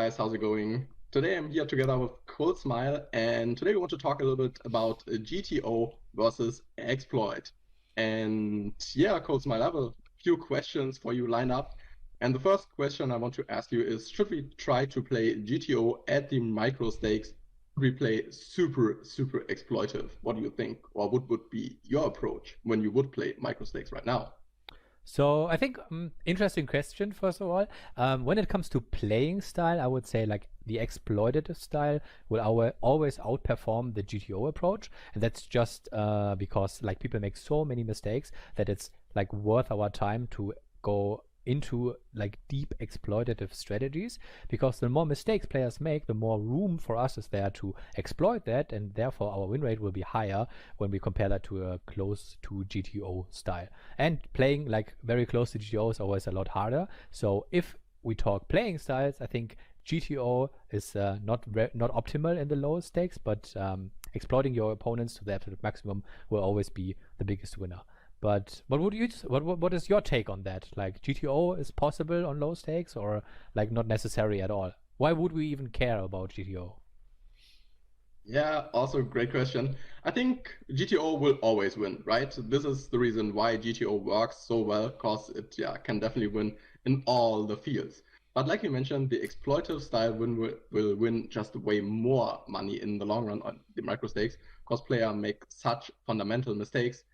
guys, how's it going? Today I'm here together with Cold Smile, and today we want to talk a little bit about GTO versus exploit. And yeah, Cold Smile, I have a few questions for you lined up. And the first question I want to ask you is, should we try to play GTO at the micro stakes? Should we play super exploitive? What do you think? Or what would be your approach when you would play micro stakes right now? So I think interesting question. First of all, when it comes to playing style, I would say like the exploitative style will always outperform the GTO approach, and that's just because like people make so many mistakes that it's like worth our time to go into like deep exploitative strategies, because the more mistakes players make, the more room for us is there to exploit that, and therefore our win rate will be higher when we compare that to a close to GTO style. And playing like very close to GTO is always a lot harder. So if we talk playing styles, I think GTO is not optimal in the lower stakes, but exploiting your opponents to the absolute maximum will always be the biggest winner. But what is your take on that? Like GTO is possible on low stakes, or like not necessary at all? Why would we even care about GTO? Yeah, also great question. I think GTO will always win, right? This is the reason why GTO works so well, because it can definitely win in all the fields. But like you mentioned, the exploitive style will win just way more money in the long run on the micro stakes, because players make such fundamental mistakes,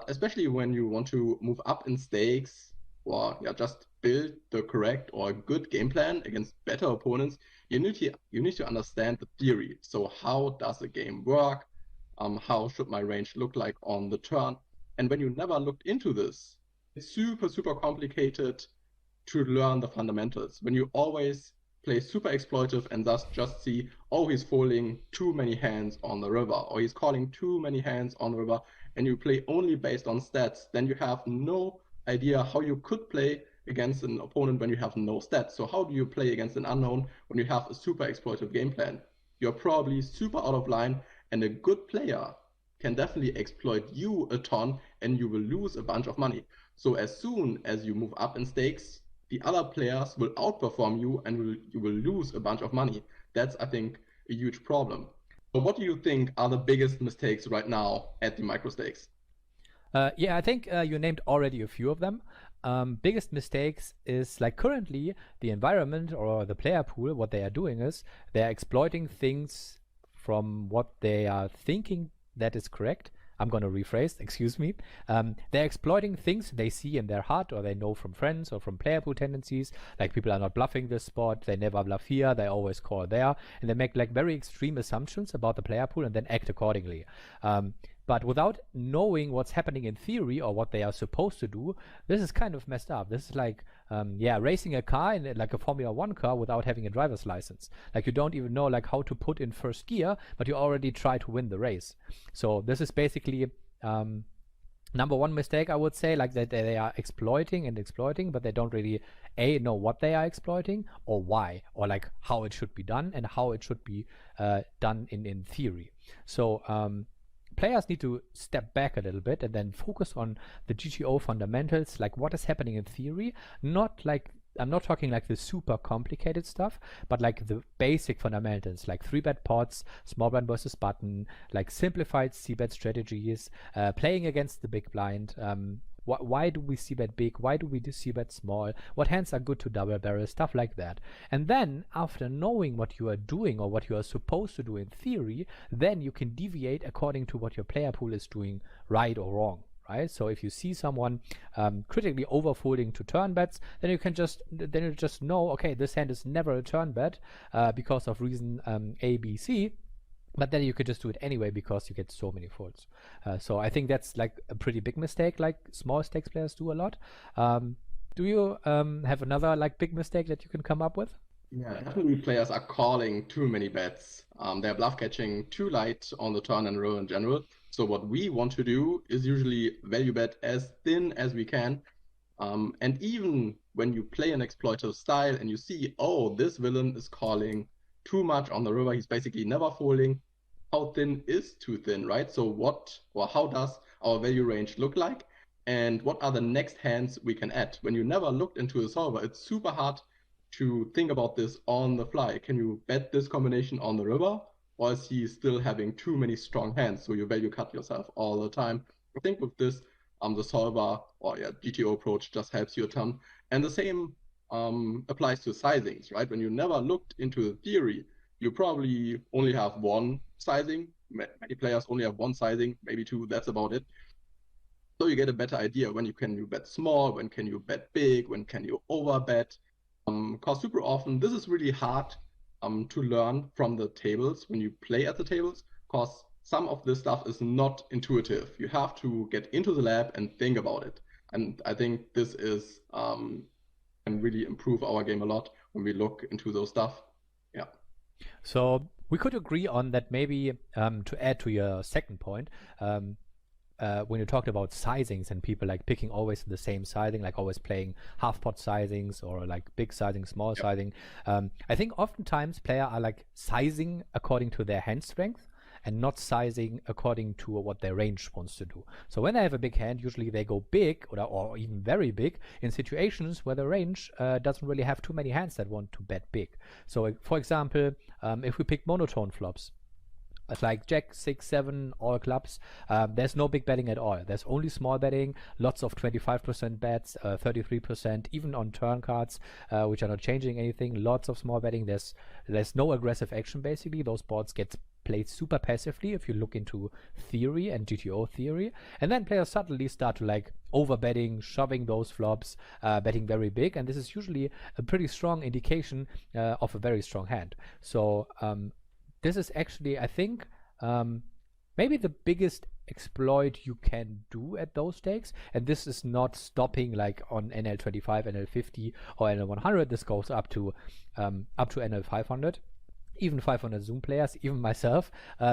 especially when you want to move up in stakes or just build the correct or good game plan against better opponents. You need to understand the theory. So how does the game work? How should my range look like on the turn? And when you never looked into this, it's super complicated to learn the fundamentals. When you always play super exploitive and thus just see, oh, he's folding too many hands on the river, or he's calling too many hands on the river, and you play only based on stats, then you have no idea how you could play against an opponent when you have no stats. So how do you play against an unknown when you have a super exploitive game plan? You're probably super out of line, and a good player can definitely exploit you a ton, and you will lose a bunch of money. So as soon as you move up in stakes, the other players will outperform you, and you will lose a bunch of money. That's, I think, a huge problem. So what do you think are the biggest mistakes right now at the micro stakes? Yeah, I think you named already a few of them. Biggest mistakes is like currently the environment or the player pool. What they are doing is they're exploiting things from what they are thinking that is correct. I'm going to rephrase, excuse me. They're exploiting things they see in their heart, or they know from friends or from player pool tendencies. Like people are not bluffing this spot, they never bluff here, they always call there, and they make like very extreme assumptions about the player pool and then act accordingly. But without knowing what's happening in theory or what they are supposed to do, this is kind of messed up. This is like, racing a car in like a Formula One car without having a driver's license. Like you don't even know like how to put in first gear, but you already try to win the race. So this is basically number one mistake, I would say, like that they are exploiting, but they don't really know what they are exploiting or why, or like how it should be done and how it should be done in theory. So players need to step back a little bit and then focus on the GTO fundamentals, like what is happening in theory. Not like, I'm not talking like the super complicated stuff, but like the basic fundamentals, like 3-bet pots, small blind versus button, like simplified c-bet strategies, playing against the big blind. Why do we c-bet big? Why do we do c-bet small? What hands are good to double barrel? Stuff like that. And then after knowing what you are doing or what you are supposed to do in theory, then you can deviate according to what your player pool is doing right or wrong. Right? So if you see someone critically overfolding to turn bets, then you just know, okay, this hand is never a turn bet because of reason A, B, C. But then you could just do it anyway because you get so many folds. So I think that's like a pretty big mistake, like small stakes players do a lot. Do you have another like big mistake that you can come up with? Yeah, definitely players are calling too many bets. They're bluff catching too light on the turn and row in general. So what we want to do is usually value bet as thin as we can. And even when you play an exploitative style and you see, oh, this villain is calling too much on the river, he's basically never folding. How thin is too thin, right? So what or how does our value range look like? And what are the next hands we can add? When you never looked into a solver, it's super hard to think about this on the fly. Can you bet this combination on the river, or is he still having too many strong hands, so you value cut yourself all the time? I think with this, the solver or GTO approach just helps you a ton. And the same applies to sizings, right? When you never looked into the theory, you probably only have one sizing. Many players only have one sizing, maybe two, that's about it. So you get a better idea when you bet small, when can you bet big, when can you overbet. Because super often this is really hard to learn from the tables when you play at the tables, because some of this stuff is not intuitive. You have to get into the lab and think about it. And I think this is can really improve our game a lot when we look into those stuff. Yeah. So we could agree on that. Maybe to add to your second point, when you talked about sizings and people like picking always the same sizing, like always playing half pot sizings or like big sizing, small sizing, I think oftentimes players are like sizing according to their hand strength and not sizing according to what their range wants to do. So when they have a big hand, usually they go big or even very big in situations where the range doesn't really have too many hands that want to bet big. So for example, if we pick monotone flops, it's like Jack, 6, 7, all clubs. There's no big betting at all. There's only small betting, lots of 25% bets, 33%, even on turn cards, which are not changing anything. Lots of small betting. There's no aggressive action, basically. Those boards get played super passively if you look into theory and GTO theory. And then players suddenly start to like over betting, shoving those flops, betting very big. And this is usually a pretty strong indication of a very strong hand. So this is actually, I think, maybe the biggest exploit you can do at those stakes. And this is not stopping like on NL25, NL50, or NL100. This goes up to NL500. Even 500 Zoom players, even myself,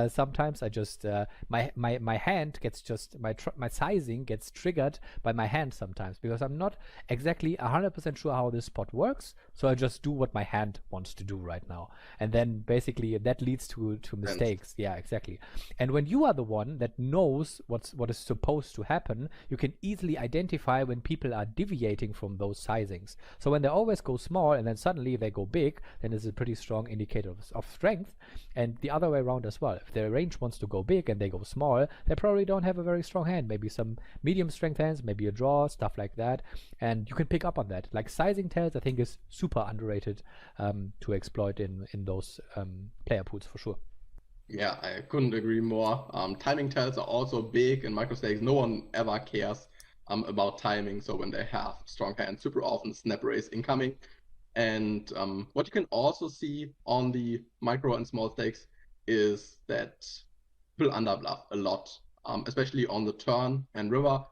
sometimes I just my hand gets just my sizing gets triggered by my hand sometimes, because I'm not exactly 100% sure how this spot works, so I just do what my hand wants to do right now, and then basically that leads to mistakes. Yeah, exactly. And when you are the one that knows what is supposed to happen, you can easily identify when people are deviating from those sizings. So when they always go small and then suddenly they go big, then it's a pretty strong indicator of strength. And the other way around as well, if their range wants to go big and they go small, they probably don't have a very strong hand, maybe some medium strength hands, maybe a draw, stuff like that. And you can pick up on that. Like sizing tells, I think, is super underrated to exploit in those player pools for sure. Yeah, I couldn't agree more. Timing tells are also big in micro stakes. No one ever cares about timing, so when they have strong hands, super often snap raise incoming. And what you can also see on the micro and small stakes is that people underbluff a lot, especially on the turn and river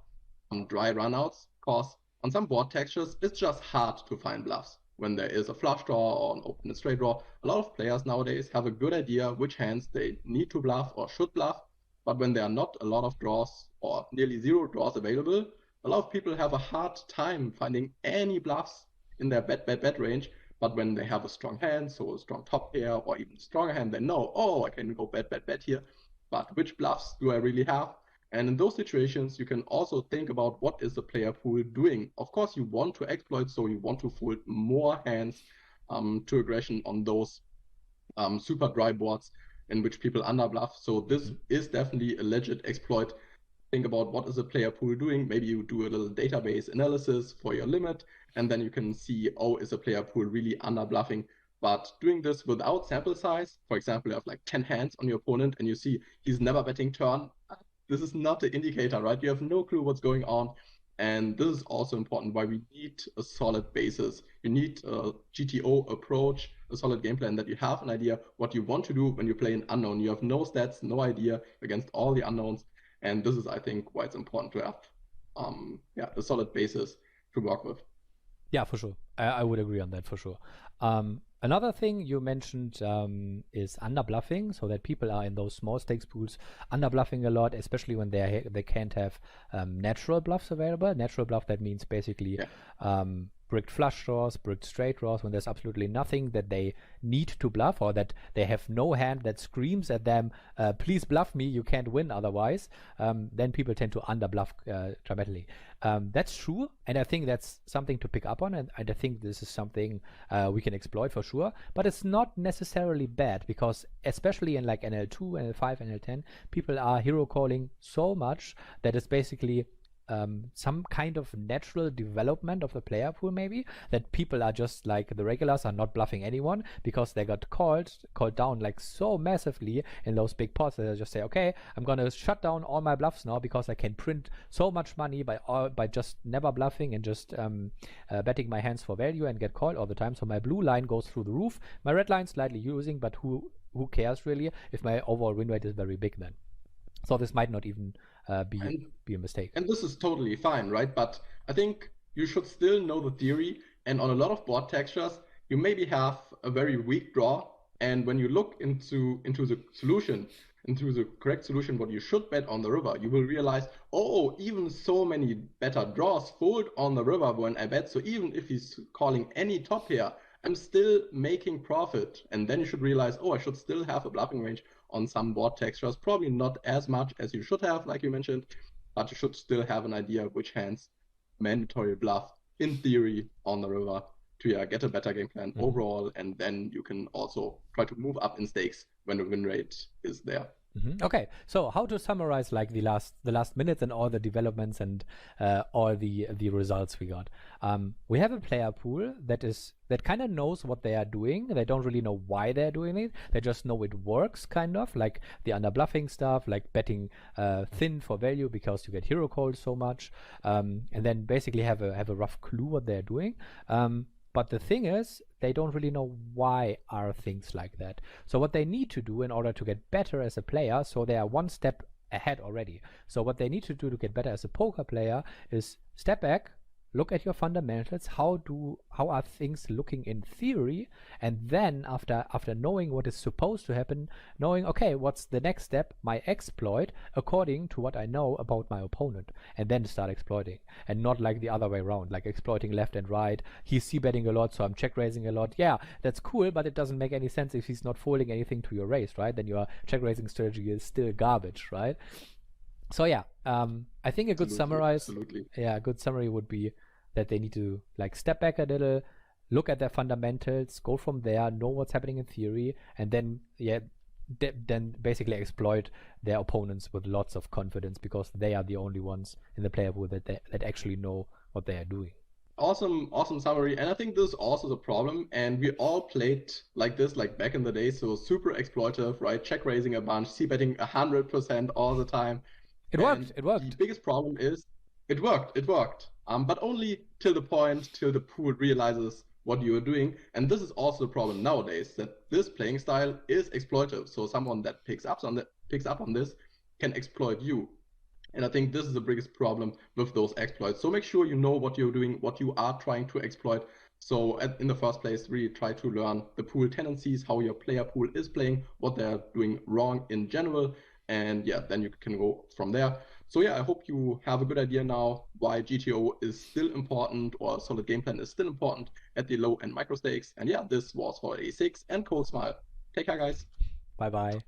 dry runouts, because on some board textures, it's just hard to find bluffs. When there is a flush draw or an open and straight draw, a lot of players nowadays have a good idea which hands they need to bluff or should bluff. But when there are not a lot of draws or nearly zero draws available, a lot of people have a hard time finding any bluffs in their bet range. But when they have a strong hand, so a strong top pair or even stronger hand, they know, oh, I can go bet here. But which bluffs do I really have? And in those situations, you can also think about what is the player pool doing. Of course, you want to exploit, so you want to fold more hands to aggression on those super dry boards in which people underbluff. So this is definitely a legit exploit. Think about what is the player pool doing. Maybe you do a little database analysis for your limit, and then you can see, oh, is the player pool really underbluffing? But doing this without sample size, for example, you have like 10 hands on your opponent and you see he's never betting turn. This is not the indicator, right? You have no clue what's going on. And this is also important why we need a solid basis. You need a GTO approach, a solid game plan, that you have an idea what you want to do when you play an unknown. You have no stats, no idea against all the unknowns. And this is, I think, why it's important to have a solid basis to work with. Yeah, for sure. I would agree on that for sure. Another thing you mentioned is underbluffing, so that people are in those small stakes pools underbluffing a lot, especially when they can't have natural bluffs available. Natural bluff, that means basically bricked flush draws, bricked straight draws, when there's absolutely nothing that they need to bluff, or that they have no hand that screams at them, please bluff me, you can't win otherwise. Then people tend to underbluff dramatically. That's true, and I think that's something to pick up on, and I think this is something we can exploit for sure. But it's not necessarily bad, because especially in like NL2, NL5, NL10, people are hero calling so much that it's basically some kind of natural development of the player pool, maybe, that people are just like, the regulars are not bluffing anyone because they got called down like so massively in those big pots that they just say, okay, I'm gonna shut down all my bluffs now because I can print so much money by just never bluffing and just betting my hands for value and get called all the time. So my blue line goes through the roof, my red line slightly losing, but who cares really if my overall win rate is very big then. So this might not even be a mistake. And this is totally fine, right? But I think you should still know the theory. And on a lot of board textures, you maybe have a very weak draw. And when you look into the solution, into the correct solution, what you should bet on the river, you will realize, oh, even so many better draws fold on the river when I bet. So even if he's calling any top pair, I'm still making profit. And then you should realize, oh, I should still have a bluffing range on some board textures, probably not as much as you should have, like you mentioned, but you should still have an idea which hands mandatory bluff in theory on the river to get a better game plan overall, and then you can also try to move up in stakes when the win rate is there. Okay, so how to summarize like the last minutes and all the developments and all the results we got? We have a player pool that kind of knows what they are doing. They don't really know why they're doing it. They just know it works, kind of like the under bluffing stuff, like betting thin for value because you get hero called so much, and then basically have a rough clue what they're doing. But the thing is, they don't really know why are things like that. So what they need to do in order to get better as a player, so they are one step ahead already. So what they need to do to get better as a poker player is step back, look at your fundamentals, how are things looking in theory, and then after knowing what is supposed to happen, knowing, okay, what's the next step, my exploit, according to what I know about my opponent, and then start exploiting, and not like the other way around, like exploiting left and right. He's c-betting a lot, so I'm check raising a lot. Yeah, that's cool, but it doesn't make any sense if he's not folding anything to your raise, right? Then your check raising strategy is still garbage, right? So yeah, I think a good summary would be that they need to like step back a little, look at their fundamentals, go from there, know what's happening in theory, and then then basically exploit their opponents with lots of confidence, because they are the only ones in the player pool that actually know what they are doing. Awesome summary. And I think this is also the problem. And we all played like this, like back in the day. So super exploitive, right? Check raising a bunch, c-betting 100% all the time. It worked. The biggest problem is it worked. But only till the point till the pool realizes what you are doing. And this is also the problem nowadays, that this playing style is exploitive. So someone that picks up on this can exploit you. And I think this is the biggest problem with those exploits. So make sure you know what you're doing, what you are trying to exploit. So in the first place, really try to learn the pool tendencies, how your player pool is playing, what they're doing wrong in general. And yeah, then you can go from there. So yeah, I hope you have a good idea now why GTO is still important, or solid game plan is still important at the low and micro stakes. And yeah, this was for A6 and Cold Smile. Take care, guys. Bye-bye.